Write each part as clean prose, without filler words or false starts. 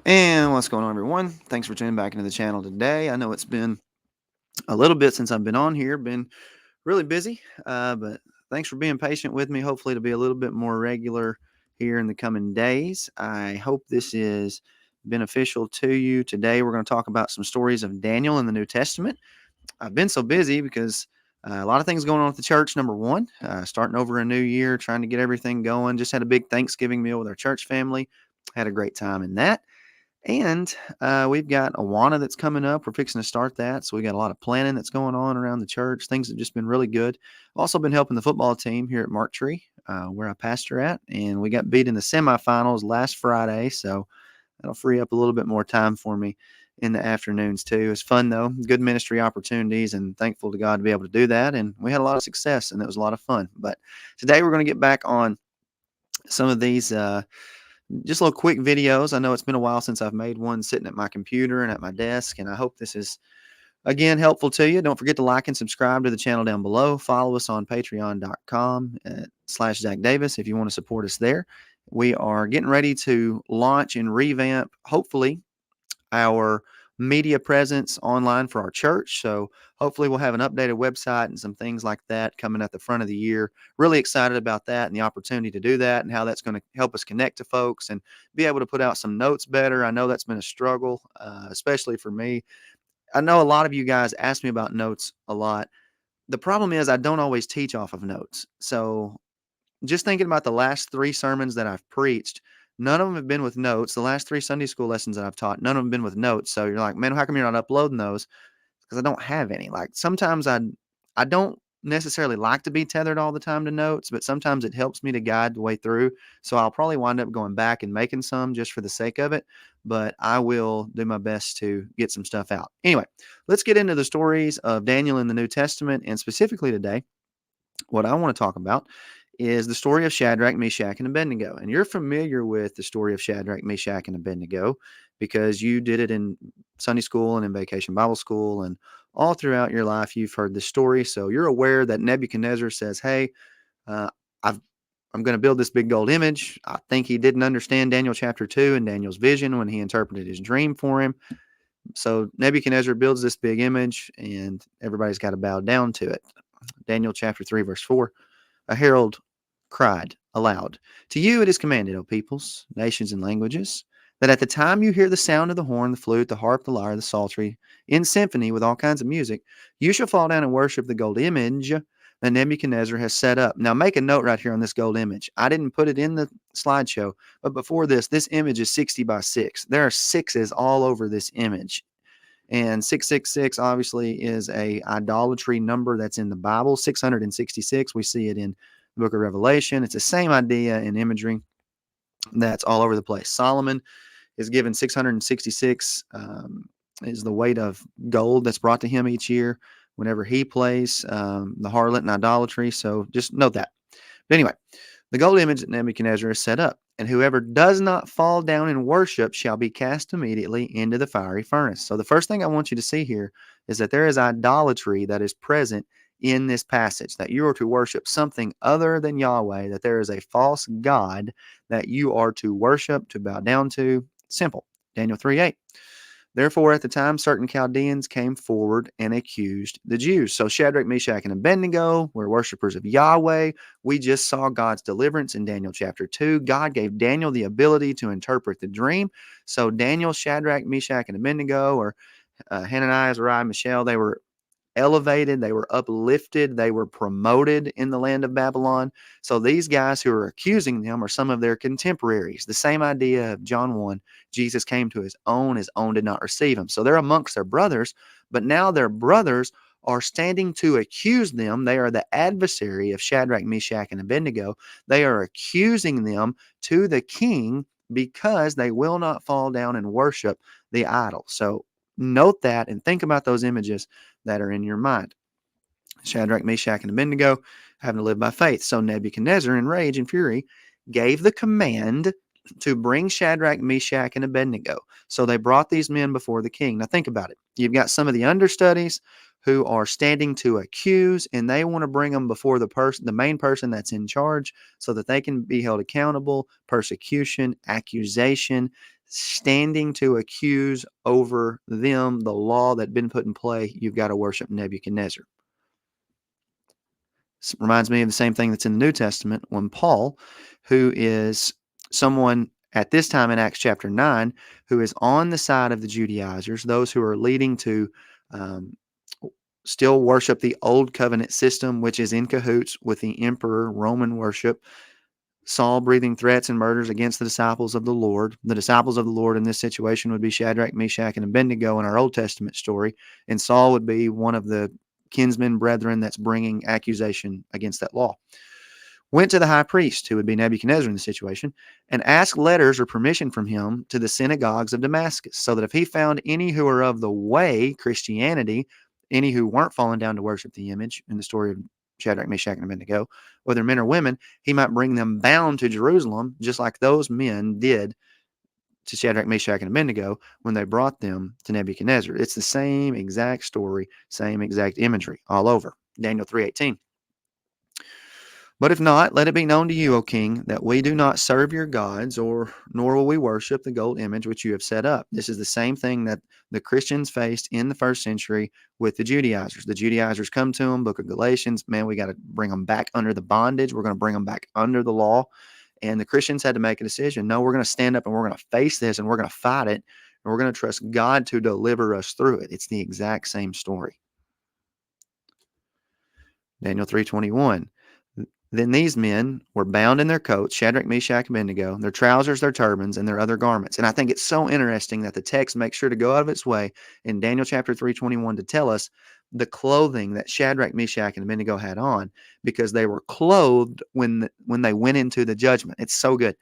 And what's going on, everyone? Thanks for tuning back into the channel today. I know it's been a little bit since I've been on here, been really busy, but thanks for being patient with me. Hopefully, it'll be a little bit more regular here in the coming days. I hope this is beneficial to you. Today, we're going to talk about some stories of Daniel in the New Testament. I've been so busy because a lot of things going on at the church. Number one, starting over a new year, trying to get everything going. Just had a big Thanksgiving meal with our church family. Had a great time in that. And we've got Awana that's coming up. We're fixing to start that. So we got a lot of planning that's going on around the church. Things have just been really good. I've also been helping the football team here at Mark Tree, where I pastor at. And we got beat in the semifinals last Friday. So that'll free up a little bit more time for me in the afternoons too. It's fun though. Good ministry opportunities, and thankful to God to be able to do that. And we had a lot of success, and it was a lot of fun. But today we're going to get back on some of these just little quick videos. I know it's been a while since I've made one sitting at my computer and at my desk, and I hope this is, again, helpful to you. Don't forget to like and subscribe to the channel down below. Follow us on patreon.com/Zach Davis if you want to support us there. We are getting ready to launch and revamp, hopefully, our media presence online for our church. So hopefully we'll have an updated website and some things like that coming at the front of the year. Really excited about that and the opportunity to do that and how that's going to help us connect to folks and be able to put out some notes better. I know that's been a struggle, especially for me. I know a lot of you guys ask me about notes a lot. The problem is I don't always teach off of notes. So just thinking about the last 3 sermons that I've preached, none of them have been with notes. The last 3 Sunday school lessons that I've taught, none of them have been with notes. So you're like, "Man, how come you're not uploading those?" Because I don't have any. Like, sometimes I don't necessarily like to be tethered all the time to notes, but sometimes it helps me to guide the way through. So I'll probably wind up going back and making some just for the sake of it, but I will do my best to get some stuff out. Anyway, let's get into the stories of Daniel in the New Testament, and specifically today, what I want to talk about is the story of Shadrach, Meshach, and Abednego. And you're familiar with the story of Shadrach, Meshach, and Abednego because you did it in Sunday school and in vacation Bible school, and all throughout your life you've heard this story. So you're aware that Nebuchadnezzar says, "Hey, uh, I've I'm going to build this big gold image." I think he didn't understand Daniel chapter 2 and Daniel's vision when he interpreted his dream for him. So Nebuchadnezzar builds this big image, and everybody's got to bow down to it. Daniel chapter 3, verse 4. A herald cried aloud, "To you it is commanded, O peoples, nations, and languages, that at the time you hear the sound of the horn, the flute, the harp, the lyre, the psaltery, in symphony with all kinds of music, you shall fall down and worship the gold image that Nebuchadnezzar has set up." Now, make a note right here on this gold image. I didn't put it in the slideshow, but before this image is 60 by 6. There are sixes all over this image. And 666 obviously is a idolatry number that's in the Bible. 666, we see it in the book of Revelation. It's the same idea in imagery that's all over the place. Solomon is given 666 is the weight of gold that's brought to him each year whenever he plays the harlot and idolatry. So just note that. But anyway, the gold image that Nebuchadnezzar has set up, and whoever does not fall down and worship shall be cast immediately into the fiery furnace. So the first thing I want you to see here is that there is idolatry that is present in this passage, that you are to worship something other than Yahweh, that there is a false god that you are to worship, to bow down to. Simple. Daniel 3:8. Therefore, at the time, certain Chaldeans came forward and accused the Jews. So Shadrach, Meshach, and Abednego were worshipers of Yahweh. We just saw God's deliverance in Daniel chapter 2. God gave Daniel the ability to interpret the dream. So Daniel, Shadrach, Meshach, and Abednego, or Hananiah, Azariah, Mishael, they were elevated, they were uplifted, they were promoted in the land of Babylon. So these guys who are accusing them are some of their contemporaries. The same idea of John 1, Jesus came to his own did not receive him. So they're amongst their brothers, but now their brothers are standing to accuse them. They are the adversary of Shadrach, Meshach, and Abednego. They are accusing them to the king because they will not fall down and worship the idol. So note that and think about those images that are in your mind. Shadrach, Meshach, and Abednego having to live by faith. So Nebuchadnezzar, in rage and fury, gave the command to bring Shadrach, Meshach, and Abednego. So they brought these men before the king. Now think about it. You've got some of the understudies who are standing to accuse, and they want to bring them before the main person that's in charge so that they can be held accountable. Persecution, accusation, standing to accuse over them the law that had been put in play. You've got to worship Nebuchadnezzar. This reminds me of the same thing that's in the New Testament when Paul, who is someone at this time in Acts chapter 9, who is on the side of the Judaizers, those who are leading to um, still worship the old covenant system, which is in cahoots with the emperor Roman worship. Saul breathing threats and murders against the disciples of the Lord. The disciples of the Lord in this situation would be Shadrach, Meshach, and Abed-Nego in our Old Testament story. And Saul would be one of the kinsmen brethren that's bringing accusation against that law. Went to the high priest, who would be Nebuchadnezzar in the situation, and asked letters or permission from him to the synagogues of Damascus, so that if he found any who were of the way, Christianity, any who weren't falling down to worship the image in the story of Shadrach, Meshach, and Abednego, whether men or women, he might bring them bound to Jerusalem, just like those men did to Shadrach, Meshach, and Abednego when they brought them to Nebuchadnezzar. It's the same exact story, same exact imagery all over. Daniel 3:18. But if not, let it be known to you, O king, that we do not serve your gods, nor will we worship the gold image which you have set up. This is the same thing that the Christians faced in the first century with the Judaizers. The Judaizers come to them, book of Galatians, man, we got to bring them back under the bondage. We're going to bring them back under the law. And the Christians had to make a decision. No, we're going to stand up and we're going to face this and we're going to fight it. And we're going to trust God to deliver us through it. It's the exact same story. Daniel 3:21. Then these men were bound in their coats, Shadrach, Meshach, and Abednego, their trousers, their turbans, and their other garments. And I think it's so interesting that the text makes sure to go out of its way in Daniel chapter 3:21 to tell us the clothing that Shadrach, Meshach, and Abednego had on, because they were clothed when they went into the judgment. It's so good.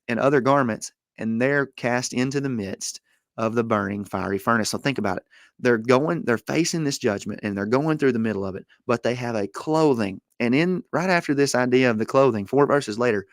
And other garments, and they're cast into the midst of the burning fiery furnace. So think about it. They're facing this judgment and they're going through the middle of it, but they have a clothing. And in right after this idea of the clothing, 4 verses later,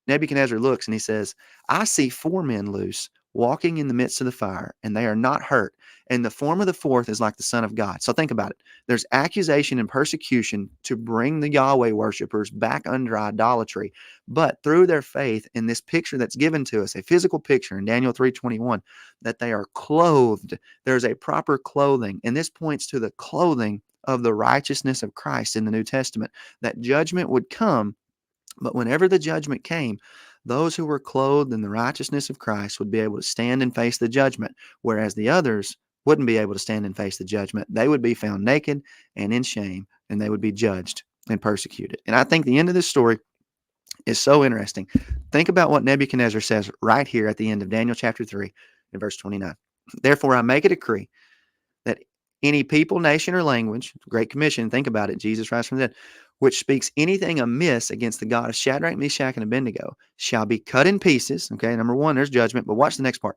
Nebuchadnezzar looks and he says, I see 4 men loose, walking in the midst of the fire, and they are not hurt. And the form of the fourth is like the Son of God. So think about it. There's accusation and persecution to bring the Yahweh worshipers back under idolatry. But through their faith in this picture that's given to us, a physical picture in Daniel 3:21, that they are clothed. There's a proper clothing. And this points to the clothing of the righteousness of Christ in the New Testament. That judgment would come, but whenever the judgment came, those who were clothed in the righteousness of Christ would be able to stand and face the judgment, whereas the others wouldn't be able to stand and face the judgment. They would be found naked and in shame, and they would be judged and persecuted. And I think the end of this story is so interesting. Think about what Nebuchadnezzar says right here at the end of Daniel chapter 3 and verse 29. Therefore, I make a decree that any people, nation, or language, Great Commission, think about it, Jesus rise from the dead, which speaks anything amiss against the God of Shadrach, Meshach, and Abednego shall be cut in pieces. Okay, number one, there's judgment, but watch the next part.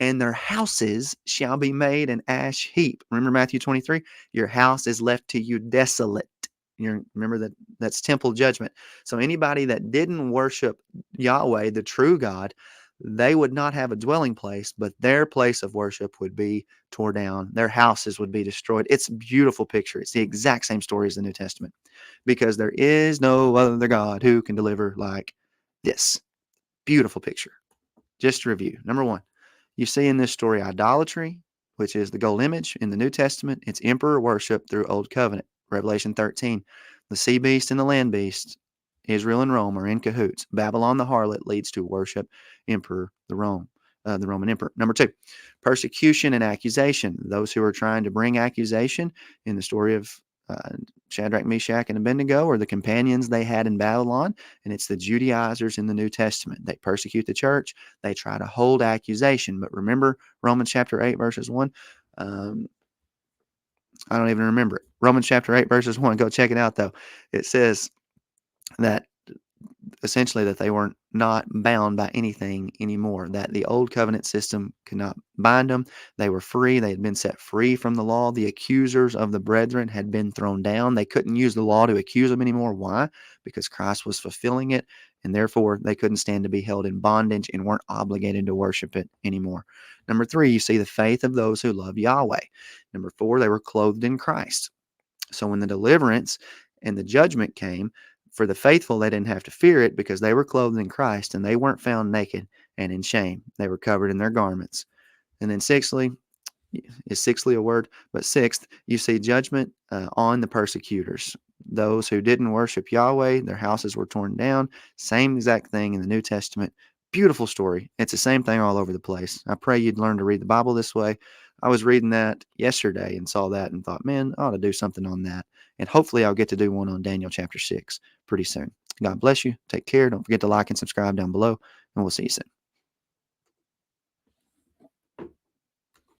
And their houses shall be made an ash heap. Remember Matthew 23? Your house is left to you desolate. Remember that's temple judgment. So anybody that didn't worship Yahweh, the true God, they would not have a dwelling place, but their place of worship would be tore down. Their houses would be destroyed. It's a beautiful picture. It's the exact same story as the New Testament, because there is no other God who can deliver like this. Beautiful picture. Just to review. Number one, you see in this story idolatry, which is the gold image in the New Testament. It's emperor worship through Old Covenant. Revelation 13. The sea beast and the land beast, Israel and Rome, are in cahoots. Babylon the harlot leads to worship emperor the Roman emperor. Number two, persecution and accusation. Those who are trying to bring accusation in the story of Shadrach, Meshach, and Abednego are the companions they had in Babylon, and it's the Judaizers in the New Testament. They persecute the church. They try to hold accusation. But remember Romans chapter 8, verses 1? I don't even remember it. Romans chapter 8, verses 1. Go check it out, though. It says that essentially that they were not bound by anything anymore, that the old covenant system could not bind them. They were free. They had been set free from the law. The accusers of the brethren had been thrown down. They couldn't use the law to accuse them anymore. Why? Because Christ was fulfilling it, and therefore they couldn't stand to be held in bondage and weren't obligated to worship it anymore. Number three, you see the faith of those who love Yahweh. Number four, they were clothed in Christ. So when the deliverance and the judgment came, for the faithful, they didn't have to fear it because they were clothed in Christ and they weren't found naked and in shame. They were covered in their garments. And then sixthly, is sixthly a word? But sixth, you see judgment on the persecutors. Those who didn't worship Yahweh, their houses were torn down. Same exact thing in the New Testament. Beautiful story. It's the same thing all over the place. I pray you'd learn to read the Bible this way. I was reading that yesterday and saw that and thought, man, I ought to do something on that. And hopefully I'll get to do one on Daniel chapter 6 pretty soon. God bless you. Take care. Don't forget to like and subscribe down below, and we'll see you soon.